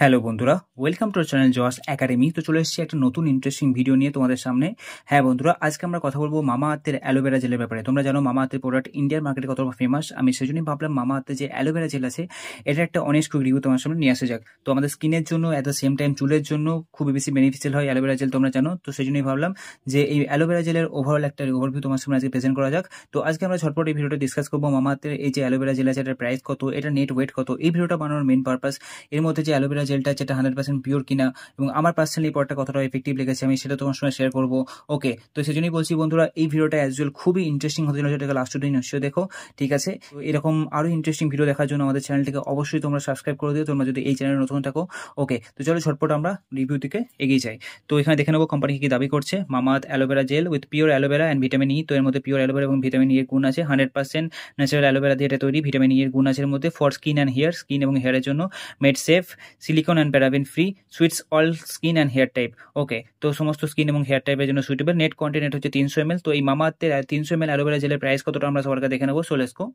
Hello বন্ধুরা, welcome to channel জস academy. তো চলে এসেছি একটা নতুন ইন্টারেস্টিং ভিডিও নিয়ে তোমাদের সামনে। হ্যাঁ বন্ধুরা, আজকে আমরা কথা বলবো মামা আর্থের অ্যালোভেরা জেলের ব্যাপারে। তোমরা জানো মামা আর্থের প্রোডাক্ট ইন্ডিয়ার মার্কেটে কতটা ফেমাস। আমি সেজন্যই ভাবলাম মামা আর্থের যে অ্যালোভেরা জেল আছে এটা একটা অনেস্ট কুইক রিভিউ তোমার সামনে নিয়ে আসা যাক। তো আমাদের স্কিনের জন্য অ্যাট দ্য সেম টাইম চুলের জন্য খুবই বেশি বেনিফিশিয়াল হয় অ্যালোভেরা জেল, তোমরা জানো। তো সেজন্যই ভাবলাম যে এই অ্যালোভেরা জেলের ওভারঅল একটা ওভারভিউ তোমার সামনে আজকে প্রেজেন্ট করা যাক। তো আজকে আমরা ঝটপট এই ভিডিওটা ডিসকাস করবো মামা আর্থের এই যে অ্যালোভেরা জেল আছে এটার প্রাইস কত, এটা নেট ওয়েট কত, এই ভিডিওটা বানানোর মেন পারপাস এর মধ্যে যে অ্যালোভেরা জেলটা যেটা 100% পিওর কিনা এবং আমার পার্সোনালি পরটা কতটা এফেক্টিভ লেগেছে আমি সেটা তোমার সঙ্গে শেয়ার করবো। ওকে, তো সেজন্যই বলছি বন্ধুরা এই ভিডিওটা অ্যাজ ওয়েল খুবই ইন্টারেস্টিং হতে চলেছে, এটাকে লাস্ট দিন নিশ্চয়ই দেখো, ঠিক আছে। তো এরকম আরো ইন্টারেস্টিং ভিডিও দেখার জন্য আমাদের চ্যানেলটিকে অবশ্যই তোমরা সাবস্ক্রাইব করে দিও তোমরা যদি এই চ্যানেলে নতুন থাকো। ওকে, তো চলো ঝটপট আমরা রিভিউ থেকে এগিয়ে যাই। তো এখানে দেখে নেবো কোম্পানি কি দাবি করছে। Mamaearth aloe vera gel with pure aloe vera and vitamin E. তো এর মধ্যে পিওর অ্যালোভেরা এবং ভিটামিন ই এর গুণ আছে। 100% ন্যাচারাল অ্যালোভেরা দিয়ে এটা তৈরি, ভিটামিন ই এর গুণ আছে এর মধ্যে। For skin and hair, skin এবং হেয়ারের জন্য। Made safe, silicone and paraben free, suits all skin and hair type. Okay, তো সমস্ত স্কিন এবং হেয়ার টাইপের জন্য সুইটেবল। নেট কন্টেন্ট হচ্ছে 300 ml। তো এই মামা আর্থের 300 ml অ্যালোভেরা জেলের প্রাইস কতটা আমরা সবার কাছে দেখে নেবো। সোলেসকো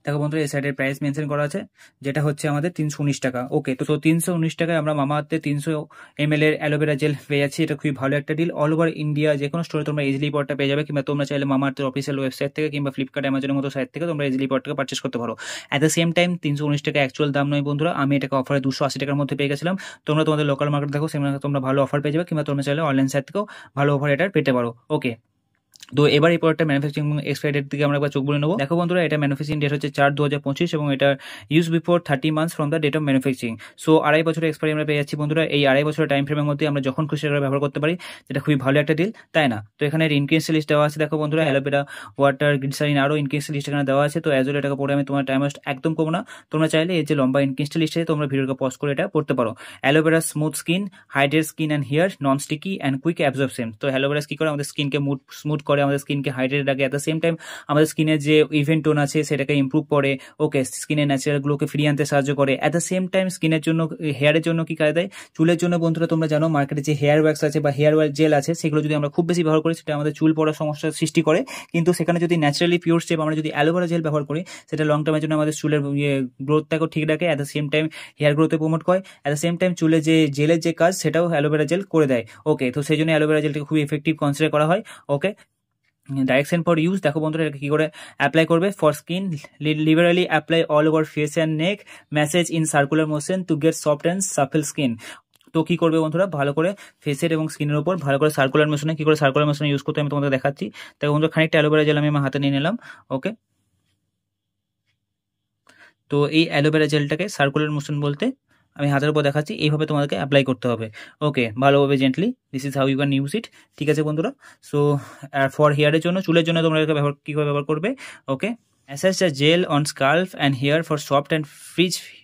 দেখো বন্ধুরা, এই সাইডের প্রাইস মেনশন করা আছে যেটা হচ্ছে আমাদের 319 টাকা। ওকে, তো 319 টাকায় আমরা মামা আর্থের 300 ml এর অ্যালোভেরা জেল পেয়ে যাচ্ছি। এটা খুবই ভালো একটা ডিল। অল ওভার ইন্ডিয়া যে কোনো স্টোরে তোমরা ইজিলি পটটা পেয়ে যাবে, কিংবা তোমরা চাইলে মামা আর্থের অফিসিয়াল ওয়েবসাইট থেকে কিংবা ফ্লিপকার্ট অ্যামাজনের মতো সাইট থেকে তোমরা ইজিলি পটটাকে পারচেস করতে পারো। অ্যাট দ্য সেম টাইম 319 টাকা অ্যাকচুয়াল দাম নয় বন্ধুরা, আমি এটাকে অফারে 280 টাকার মধ্যে পেয়ে গেছিলাম। তোমরা তোমাদের লোকাল মার্কেট দেখো, সেখানে তোমরা ভালো অফার পেয়ে যাবে, কিংবা তোমরা চাইলে অনলাইন সাইট থেকেও ভালো অফার এটা পেতে পারো। ওকে, তো এবার এই প্রোডাক্টটা ম্যানুফ্যাকচারিং এবং এক্সপায়ারি ডেট দিকে আমরা একবার চোখ বলে নেবো। দেখো বন্ধুরা, এটা ম্যানুফ্যাকচারিং ডেট হচ্ছে 4/2025 এবং এটা use before 30 months from the date of manufacturing. So 2.5 বছরের এক্সপায়ারি আমরা পেয়ে যাচ্ছি বন্ধুরা। এই 2.5 বছরের টাইম ফ্রেমের মধ্যে আমরা যখন খুশি করে ব্যবহার করতে পারি, যেটা খুবই ভালো একটা ডিল, তাই না? তো এখানে ইনগ্রিডিয়েন্টস লিস্ট দেওয়া আছে দেখো বন্ধুরা, অ্যালোভেরা, ওয়াটার, গ্লিসারিন, আরও ইনগ্রিডিয়েন্টস লিস্ট এখানে দেওয়া আছে। তো অ্যাজ ওয়েল এটাকে পড়ে আমি তোমার টাইম ওয়েস্ট একদম করবো না। তোমরা চাইলে এই যে লম্বা ইনগ্রিডিয়েন্টস লিস্ট আছে তোমরা ভিডিওকে পজ করে এটা পড়তে পারো। Aloe vera smooth skin, hydrate skin and hair, non sticky and quick absorption. তো অ্যালোভেরা কি করে, আমাদের স্কিনকে স্মুথ করে, আমাদের স্কিনকে হাইড্রেট রাখে, অ্যাট দ্য সেম টাইম আমাদের স্কিনের যে ইভেন্ট টোন আছে সেটাকে ইমপ্রুভ করে। ওকে, স্কিনের ন্যাচারাল গ্লোকে ফিরিয়ে আনতে সাহায্য করে। অ্যাট দ্য সেম টাইম স্কিনের জন্য, হেয়ারের জন্য কি কাজে দেয়, চুলের জন্য বন্ধুরা তোমরা জানো মার্কেটে যে হেয়ার ওয়্যাক্স আছে বা হেয়ার জেল আছে সেগুলো যদি আমরা খুব বেশি ব্যবহার করি সেটা আমাদের চুল পড়ার সমস্যার সৃষ্টি করে। কিন্তু সেখানে যদি ন্যাচারালি পিওর স্টেপ আমরা যদি অ্যালোভেরা জেল ব্যবহার করি, সেটা লং টার্মের জন্য আমাদের চুলের গ্রোথটাকেও ঠিক রাখে, at the same time hair গ্রোথে প্রমোট করে, অ্যাট দ্য সেম টাইম চুলের যে জেলের যে কাজ সেটাও অ্যালোভেরা জেল করে দেয়। ওকে, তো সেই জন্য অ্যালোভেরা জেলটাকে খুবই এফেক্টিভ কনসিডার করা হয়। ওকে, ডাইরেকশন ফর ইউজ দেখো বন্ধুরা, এটা কি করে অ্যাপ্লাই করবে। For skin, liberally apply all over face and neck, massage in circular motion to get soft and supple skin. তো কি করবে বন্ধুরা, ভালো করে ফেসের এবং স্কিনের উপর ভালো করে সার্কুলার মোশনে, কি করে সার্কুলার মোশনে ইউজ করতে আমি তোমাদের দেখাচ্ছি। দেখো বন্ধুরা, খানিকটা অ্যালোভেরা জেল আমি আমার হাতে নিয়ে নিলাম। ওকে, তো এই অ্যালোভেরা জেলটাকে সার্কুলার মোশন বলতে আমি হাতের উপর দেখাচ্ছি, এইভাবে তোমাদেরকে অ্যাপ্লাই করতে হবে। ওকে, ভালোভাবে gently, this is how you can use it, ঠিক আছে বন্ধুরা। সো ফর হেয়ারের জন্য, চুলের জন্য তোমরা এটাকে কীভাবে ব্যবহার করবে। Okay, assess the gel on scalp and hair for soft and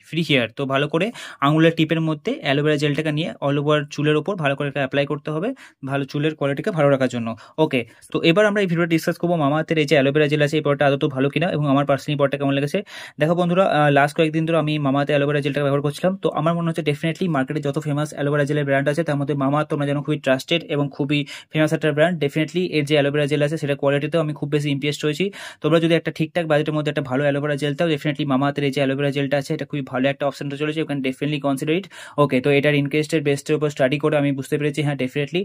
free hair. তো ভালো করে আঙুলের টিপের মধ্যে অ্যালোভেরা জেলটাকে নিয়ে অল ওভার চুলের ওপর ভালো করে অ্যাপ্লাই করতে হবে, ভালো চুলের কোয়ালিটিকে ভালো রাখার জন্য। ওকে, তো এবার আমরা এই ভিডিওটা ডিসকাস করবো মামা আর্থের এই যে অ্যালোভেরা জেল আছে এই প্রোডাক্টটা আদৌ ভালো কিনা এবং আমার পার্সোনালি প্রোডাক্টটা কেমন লেগেছে। দেখো বন্ধুরা, লাস্ট কয়েকদিন ধরে আমি মামা আর্থের অ্যালোভেরা জেলটাকে ব্যবহার করছিলাম। তো আমার মনে হচ্ছে ডেফিনেটলি মার্কেটে যত ফেমাস অ্যালোভেরা জেলের ব্র্যান্ড আছে তার মধ্যে মামা আর্থ তোমরা যেন খুবই ট্রাস্টেড এবং খুবই ফেমাস একটা ব্র্যান্ড। ডেফিনেটলি এর যে অ্যালোভেরা জেল আছে সেটা কোয়ালিটিতেও আমি খুব বেশি ইমপ্রেসড হয়েছি। তোমরা যদি একটা ঠিকঠাক বাজেটের মধ্যে একটা ভালো অ্যালোভেরা জেলটাও, ডেফিনেটলি মামা আর্থের এই যে অ্যালোভেরা জেলটা আছে এটা খুবই ভালো একটা অপশন হতে চলেছে, you can definitely consider it. Okay, তো এটার ইনক্রেস্টের বেস্টের উপর স্টাডি করে আমি বুঝতে পেরেছি হ্যাঁ ডেফিনেটলি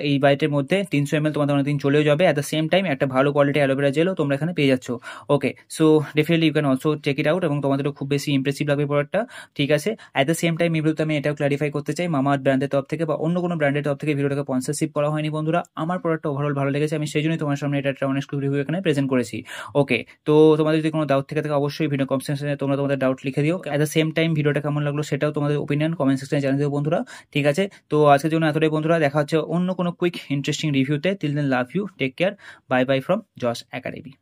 এই বাজেটের মধ্যে 300 ml তোমাদের অনেকদিন চলেও যাবে। অ্যাট দ্য সেম টাইম একটা ভালো কোয়ালিটি অ্যালোভেরা জেলও তোমরা এখানে পেয়ে যাচ্ছ। Okay, so definitely you can also check it out এবং তোমাদেরও খুব বেশি ইমপ্রেসিভ লাগবে প্রোডাক্টটা, ঠিক আছে। অ্যাট দ্য সেম টাইম এই ভিডিওতে আমি এটাও ক্লারিফাই করতে চাই, মামা আর্থ ব্র্যান্ডের তরফ থেকে বা অন্য কোনো ব্র্যান্ডের তরফ থেকে ভিডিওটাকে স্পন্সরশিপ করা হয়নি বন্ধুরা। আমার প্রোডাক্টটা ওভারঅল ভালো লেগেছে, আমি সেই জন্যই তোমার সামনে এটা একটা অনেক রিভিউ এখানে প্রেজেন্ট করেছি। ওকে, তো তোমাদের যদি কোনো ডাউট থেকে থাকে অবশ্যই ভিডিও কমেন্ট সেকশনে তোমরা তোমাদের ডাউট লিখে দিও। অ্যাট দ্য সেম টাইম ভিডিওটা কেমন লাগলো সেটাও তোমাদের ওপিনিয়ন কমেন্ট সেকশনে জানিয়ে দেবো বন্ধুরা, ঠিক আছে। তো আজকের জন্য এতটাই বন্ধুরা, দেখা হচ্ছে অন্য কোনো কুইক ইন্টারেস্টিং রিভিউতে। Till then love you, take care, bye bye from জস একাডেমি।